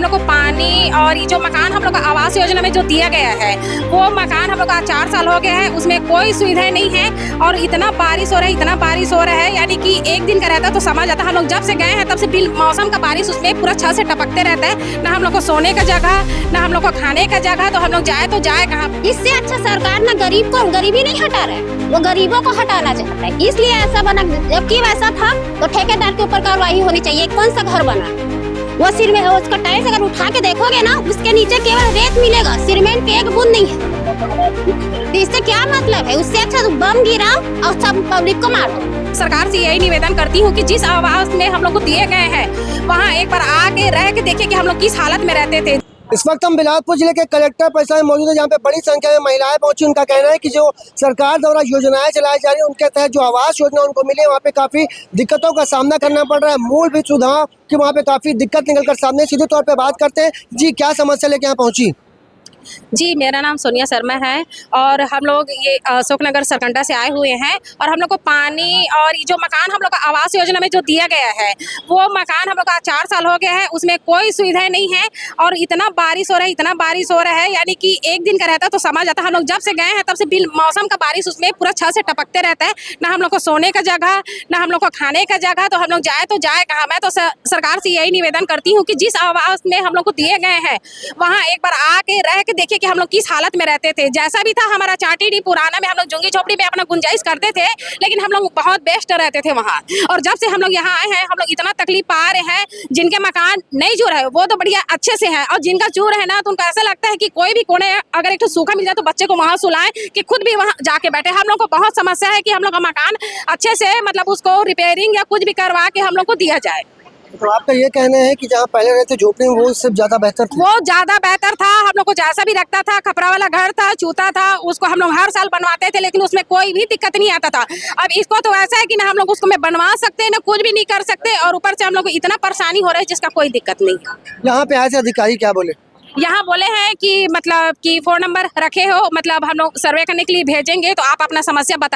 लोग को पानी और ये जो मकान हम लोग को आवास योजना में जो दिया गया है वो मकान हम लोग का 4 साल हो गया है, उसमें कोई सुविधाएं नहीं है। और इतना बारिश हो रहा है, इतना बारिश हो रहा है, यानी कि एक दिन का रहता तो समझ आता। हम लोग जब से गए हैं तब से बिल मौसम का बारिश उसमें पूरा छत से टपकते रहता है। ना हम लोग को सोने का जगह, ना हम लोग को खाने का जगह, तो हम लोग जाए तो जाए कहाँ। इससे अच्छा सरकार ना गरीब को गरीबी नहीं हटा रहा है, वो गरीबों को हटाना चाहता है, इसलिए ऐसा बना। जबकि वैसा था तो ठेकेदार के ऊपर कार्रवाई होनी चाहिए। कौन सा घर बना, वो सिर में उसका टाइल्स अगर उठा के देखोगे ना, उसके नीचे केवल रेत मिलेगा, सीमेंट की एक बूंद नहीं है। तो इससे क्या मतलब है? उससे अच्छा तो बम गिराओ और सब पब्लिक को मार दो। सरकार से यही निवेदन करती हूँ कि जिस आवास में हम लोग को दिए गए हैं वहाँ एक बार आके रह के देखिए कि हम लोग किस हालत में रहते थे। इस वक्त हम बिलासपुर जिले के कलेक्टर परिसर में मौजूद है, जहाँ पे बड़ी संख्या में महिलाएं पहुंची। उनका कहना है कि जो सरकार द्वारा योजनाएं चलाई जा रही है उनके तहत जो आवास योजना उनको मिली है, वहाँ पे काफी दिक्कतों का सामना करना पड़ रहा है। मूलभूत सुविधाओं की वहाँ पे काफी दिक्कत निकल कर सामने। सीधे तौर पे बात करते हैं, जी क्या समस्या लेके यहाँ पहुंची? जी, मेरा नाम सोनिया शर्मा है और हम लोग ये अशोकनगर सरकंडा से आए हुए हैं। और हम लोग को पानी और ये जो मकान हम लोग का आवास योजना में जो दिया गया है वो मकान हम लोग का 4 साल हो गया है, उसमें कोई सुविधाएं नहीं है। और इतना बारिश हो रहा है, इतना बारिश हो रहा है, यानी कि एक दिन का रहता तो समझ आता। हम लोग जब से गए हैं तब से बिल मौसम का बारिश उसमें पूरा छत से टपकते रहता है। ना हम लोग को सोने का जगह, ना हम लोग को खाने का जगह, तो हम लोग जाए तो जाए कहाँ। मैं तो सरकार से यही निवेदन करती हूँ कि जिस आवास में हम लोग को दिए गए हैं वहाँ एक बार आके रह के देखिए कि हम लोग किस हालत में रहते थे। जैसा भी था हमारा चाटीडी पुराना में हम लोग झुग्गी झोपड़ी में अपना गुंजाइश करते थे, लेकिन हम लोग बहुत बेस्ट रहते थे वहाँ। और जब से हम लोग यहाँ आए हैं हम लोग इतना तकलीफ पा रहे हैं। जिनके मकान नहीं जुड़ है वो तो बढ़िया अच्छे से है, और जिनका जुड़ है ना तो उनको ऐसा लगता है कि कोई भी कोने अगर एक सूखा मिल जाए तो बच्चे को वहाँ सुलाएं कि खुद भी वहाँ जाके बैठे। हम लोग को बहुत समस्या है कि हम लोग का मकान अच्छे से मतलब उसको रिपेयरिंग या कुछ भी करवा के हम लोग को दिया जाए। तो आपका ये कहना है कि जहाँ पहले रहते झोपड़ी में वो सिर्फ ज्यादा बेहतर था? वो ज्यादा बेहतर था। हम लोग को जैसा भी रखता था, खपरा वाला घर था, चूता था, उसको हम लोग हर साल बनवाते थे, लेकिन उसमें कोई भी दिक्कत नहीं आता था। अब इसको तो ऐसा है कि ना हम लोग उसको में बनवा सकते, ना कुछ भी नहीं कर सकते, और ऊपर से हम लोग को इतना परेशानी हो रहा है जिसका कोई दिक्कत नहीं है। यहाँ पे ऐसे अधिकारी क्या बोले? यहाँ बोले हैं कि मतलब कि फोन नंबर रखे हो, मतलब हम लोग सर्वे करने के लिए भेजेंगे तो आप अपना समस्या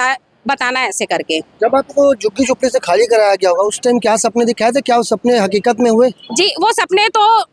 बताना ऐसे करके। जब आपको झुग्गी झोपड़ी से खाली कराया गया होगा उस टाइम क्या सपने दिखाए थे? क्या वो सपने हकीकत में हुए? जी, वो सपने तो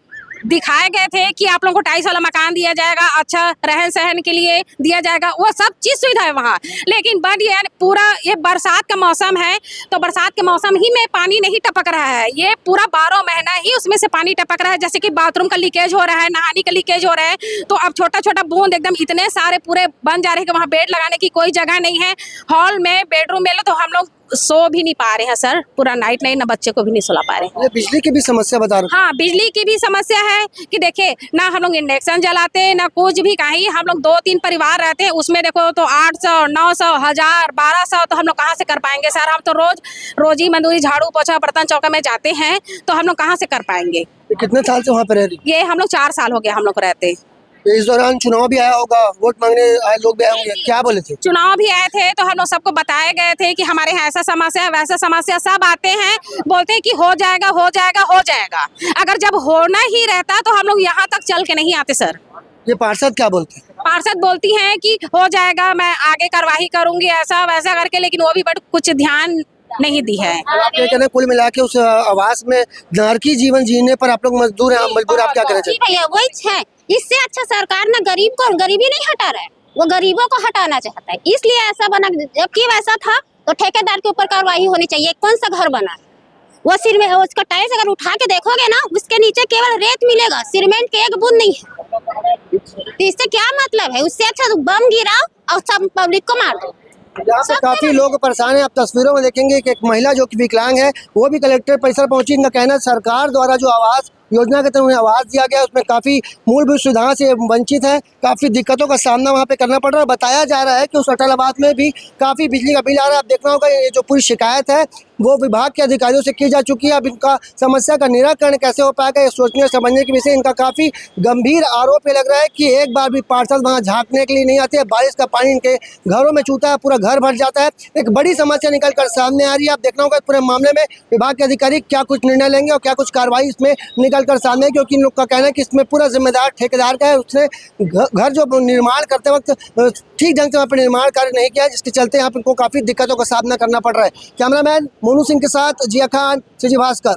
दिखाए गए थे कि आप लोगों को टाइल्स वाला मकान दिया जाएगा, अच्छा रहन सहन के लिए दिया जाएगा, वो सब चीज सुविधा है वहाँ। लेकिन बट ये पूरा ये बरसात का मौसम है तो बरसात के मौसम ही में पानी नहीं टपक रहा है। ये पूरा 12 महीना ही उसमें से पानी टपक रहा है। जैसे कि बाथरूम का लीकेज हो रहा है, नहाने का लीकेज हो रहा है, तो अब छोटा छोटा बूंद एकदम इतने सारे पूरे बन जा रहे हैं कि वहाँ बेड लगाने की कोई जगह नहीं है। हॉल में बेडरूम में तो हम लोग सो भी नहीं पा रहे हैं सर, पूरा नाइट नहीं, ना बच्चे को भी नहीं सुला पा रहे हैं। ये बिजली की भी समस्या बता रहे? हाँ, बिजली की भी समस्या है कि देखिए ना हम लोग इंडक्शन जलाते ना कुछ भी। कहीं हम लोग 2-3 परिवार रहते हैं, उसमें देखो तो 800, 900, 1000, 1200, तो हम लोग कहाँ से कर पाएंगे सर? हम तो रोजी मंदूरी झाड़ू पोछा बर्तन चौका में जाते हैं, तो हम लोग कहाँ से कर पाएंगे? कितने साल से वहाँ पे रह रही? ये हम लोग 4 साल हो गया हम लोग रहते। इस दौरान चुनाव भी आया होगा, वोट मांगने आए लोग भी आए होंगे, क्या बोले थे? चुनाव भी आए थे तो हम लोग सबको बताए गए थे कि हमारे यहाँ ऐसा समस्या है, वैसा समस्या। सब आते हैं बोलते हैं कि हो जाएगा हो जाएगा हो जाएगा। अगर जब होना ही रहता तो हम लोग यहाँ तक चल के नहीं आते सर। ये पार्षद क्या बोलते हैं? पार्षद बोलती हैं कि हो जाएगा, मैं आगे कार्रवाई करूंगी, ऐसा वैसा करके, लेकिन वो भी बट कुछ ध्यान नहीं दी है। आप ये कहना कुल मिला के उस आवास में नारकी जीवन जीने पर आप लोग मजदूर हैं, मजबूर। आप क्या कहना चाहते हैं? भैया वही है, इससे अच्छा सरकार ना गरीब को गरीबी नहीं हटा रहा है, वो गरीबों को हटाना चाहता है, इसलिए ऐसा बना। जबकि वैसा था तो ठेकेदार के ऊपर कार्रवाई होनी चाहिए। कौन सा घर बना, वो सिर में उसका टाइल्स अगर उठा के देखोगे ना, उसके नीचे केवल रेत मिलेगा, सीमेंट की एक बूंद नहीं है। तो इससे क्या मतलब है? उससे अच्छा तो बम गिराओ और सब पब्लिक को मार दो। यहाँ पे काफी लोग परेशान हैं। आप तस्वीरों में देखेंगे कि एक महिला जो कि विकलांग है वो भी कलेक्टर परिसर पहुंची। इनका कहना है सरकार द्वारा जो आवास योजना के तहत उन्हें आवास दिया गया उसमें काफी मूलभूत सुविधाओं से वंचित है, काफी दिक्कतों का सामना वहाँ पे करना पड़ रहा है। बताया जा रहा है कि उस अटल आबाद में भी काफी बिजली का बिल आ रहा है। आप देखना होगा ये जो पूरी शिकायत है वो विभाग के अधिकारियों से की जा चुकी है। अब इनका समस्या का निराकरण कैसे हो पाएगा ये सोचने समझने की विषय इनका काफी गंभीर आरोप ये लग रहा है कि एक बार भी पार्षद वहाँ झांकने के लिए नहीं आते। बारिश का पानी इनके घरों में चूता है, पूरा घर भर जाता है। एक बड़ी समस्या निकल कर सामने आ रही है। आप देखना होगा पूरे मामले में विभाग के अधिकारी क्या कुछ निर्णय लेंगे और क्या कुछ कार्रवाई इसमें निकल कर सामने है, क्योंकि इन लोग का कहना है कि इसमें पूरा जिम्मेदार ठेकेदार का है। उसने घर जो निर्माण करते वक्त ठीक ढंग से वहाँ पर निर्माण कार्य नहीं किया, जिसके चलते यहाँ पर इनको काफी दिक्कतों का सामना करना पड़ रहा है। कैमरामैन मोनू सिंह के साथ जिया खान, सीजी भास्कर।